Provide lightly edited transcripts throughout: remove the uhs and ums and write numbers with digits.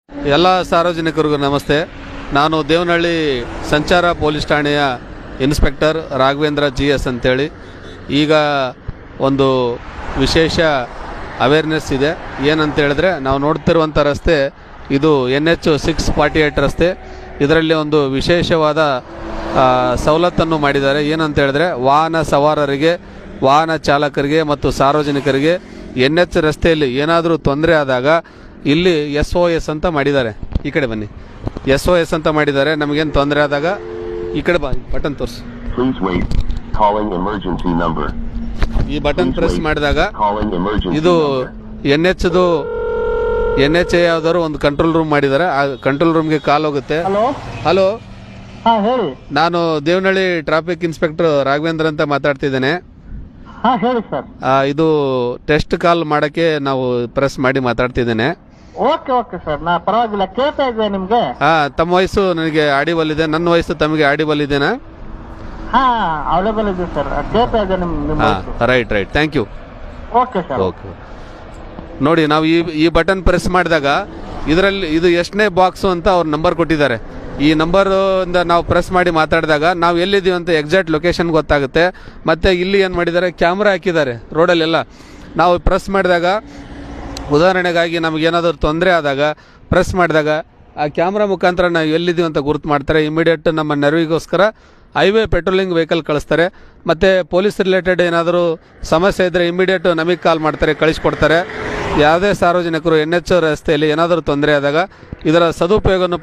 ಎಲ್ಲ ಸಾರ್ವಜನಿಕರಿಗೂ ನಮಸ್ತೆ. ನಾನು ದೇವನಹಳ್ಳಿ ಸಂಚಾರ ಪೊಲೀಸ್ ಠಾಣೆಯ ಇನ್ಸ್ಪೆಕ್ಟರ್ ರಾಘವೇಂದ್ರ GS ಅಂತೇಳಿ. ಈಗ ಒಂದು ವಿಶೇಷ ಅವೇರ್ನೆಸ್ ಇದೆ. ಏನಂತ ಹೇಳಿದ್ರೆ, ನಾವು ನೋಡ್ತಿರುವಂಥ ರಸ್ತೆ ಇದು NH 648 ರಸ್ತೆ. ಇದರಲ್ಲಿ ಒಂದು ವಿಶೇಷವಾದ ಸವಲತ್ತನ್ನು ಮಾಡಿದ್ದಾರೆ. ಏನಂತ ಹೇಳಿದ್ರೆ, ವಾಹನ ಸವಾರರಿಗೆ, ವಾಹನ ಚಾಲಕರಿಗೆ ಮತ್ತು ಸಾರ್ವಜನಿಕರಿಗೆ NH ರಸ್ತೆಯಲ್ಲಿ ಏನಾದರೂ ತೊಂದರೆ ಆದಾಗ ಇಲ್ಲಿ SOS ಅಂತ ಮಾಡಿದ್ದಾರೆ. ಈ ಕಡೆ ಬನ್ನಿ, SOS ಅಂತ ಮಾಡಿದ್ದಾರೆ. ನಮಗೇನು ತೊಂದರೆ ಆದಾಗ ಈ ಕಡೆ ಬಾ, ಬಟನ್ ತೋರಿಸಿ. ಈ ಬಟನ್ ಪ್ರೆಸ್ ಮಾಡಿದಾಗ ಇದು NH ಯಾವ್ದಾದ್ರು ಒಂದು ಕಂಟ್ರೋಲ್ ರೂಮ್ ಮಾಡಿದ್ದಾರೆ. ಆ ಕಂಟ್ರೋಲ್ ರೂಮ್ಗೆ ಕಾಲ್ ಹೋಗುತ್ತೆ. ಹಲೋ, ಹೇಳಿ. ನಾನು ದೇವನಹಳ್ಳಿ ಟ್ರಾಫಿಕ್ ಇನ್ಸ್ಪೆಕ್ಟರ್ ರಾಘವೇಂದ್ರ ಅಂತ ಮಾತಾಡ್ತಿದ್ದೇನೆ. ಹೇಳಿ ಸರ್. ಇದು ಟೆಸ್ಟ್ ಕಾಲ್ ಮಾಡಕ್ಕೆ ನಾವು ಪ್ರೆಸ್ ಮಾಡಿ ಮಾತಾಡ್ತಿದ್ದೇನೆ. ಓಕೆ ಓಕೆ ಸರ್, ನಾ ಪರವಾಗಿಲ್ಲ, ಕೇಳ್ತಾ ಇದ್ದೆ ನಿಮ್ಗೆ. ತಮ್ಮ ವಯಸ್ಸು ನನಗೆ ಆಡಿಬಲ್ ಇದೆ, ನನ್ನ ವಯಸ್ಸು ತಮಗೆ ಆಡಿಬಲ್ ಇದೆನಾ? ಅವೈಲೇಬಲ್ ಇದೆ ಸರ್, ಕೇಳ್ತಾ ಇದ್ದೆ ನಿಮ್ಮ right, thank you. Okay sir. Okay, ನೋಡಿ, ನಾವು ಈ ಬಟನ್ ಪ್ರೆಸ್ ಮಾಡಿದಾಗ ಇದರಲ್ಲಿ ಇದು ಎಷ್ಟನೇ ಬಾಕ್ಸು ಅಂತ ಅವ್ರ ನಂಬರ್ ಕೊಟ್ಟಿದ್ದಾರೆ. ಈ ನಂಬರಿಂದ ನಾವು ಪ್ರೆಸ್ ಮಾಡಿ ಮಾತಾಡಿದಾಗ ನಾವು ಎಲ್ಲಿದ್ದೀವಿ ಅಂತ ಎಕ್ಸಾಕ್ಟ್ ಲೊಕೇಶನ್ ಗೊತ್ತಾಗುತ್ತೆ. ಮತ್ತು ಇಲ್ಲಿ ಏನು ಮಾಡಿದ್ದಾರೆ, ಕ್ಯಾಮ್ರಾ ಹಾಕಿದ್ದಾರೆ ರೋಡಲ್ಲೆಲ್ಲ. ನಾವು ಪ್ರೆಸ್ ಮಾಡಿದಾಗ, ಉದಾಹರಣೆಗಾಗಿ ನಮಗೇನಾದರೂ ತೊಂದರೆ ಆದಾಗ ಪ್ರೆಸ್ ಮಾಡಿದಾಗ ಆ ಕ್ಯಾಮ್ರಾ ಮುಖಾಂತರ ನಾವು ಎಲ್ಲಿದ್ದೀವಿ ಅಂತ ಗುರುತು ಮಾಡ್ತಾರೆ. ಇಮಿಡಿಯೇಟ್ ನಮ್ಮ ನೆರವಿಗೋಸ್ಕರ ಹೈವೇ ಪೆಟ್ರೋಲಿಂಗ್ ವೆಹಿಕಲ್ ಕಳಿಸ್ತಾರೆ. ಮತ್ತು ಪೊಲೀಸ್ ರಿಲೇಟೆಡ್ ಏನಾದರೂ ಸಮಸ್ಯೆ ಇದ್ದರೆ ಇಮಿಡಿಯೇಟ್ ನಮಗೆ ಕಾಲ್ ಮಾಡ್ತಾರೆ, ಕಳಿಸ್ಕೊಡ್ತಾರೆ. ಯಾವುದೇ ಸಾರ್ವಜನಿಕರು NH ರಸ್ತೆಯಲ್ಲಿ ಏನಾದರೂ ತೊಂದರೆ ಆದಾಗ ಇದರ ಸದುಪಯೋಗವನ್ನು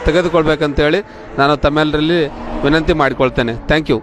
ತೆಗೆದುಕೊಳ್ಬೇಕಂತೇಳಿ ನಾನು ತಮ್ಮೆಲ್ಲರಲ್ಲಿ ವಿನಂತಿ ಮಾಡಿಕೊಳ್ತೇನೆ. Thank you.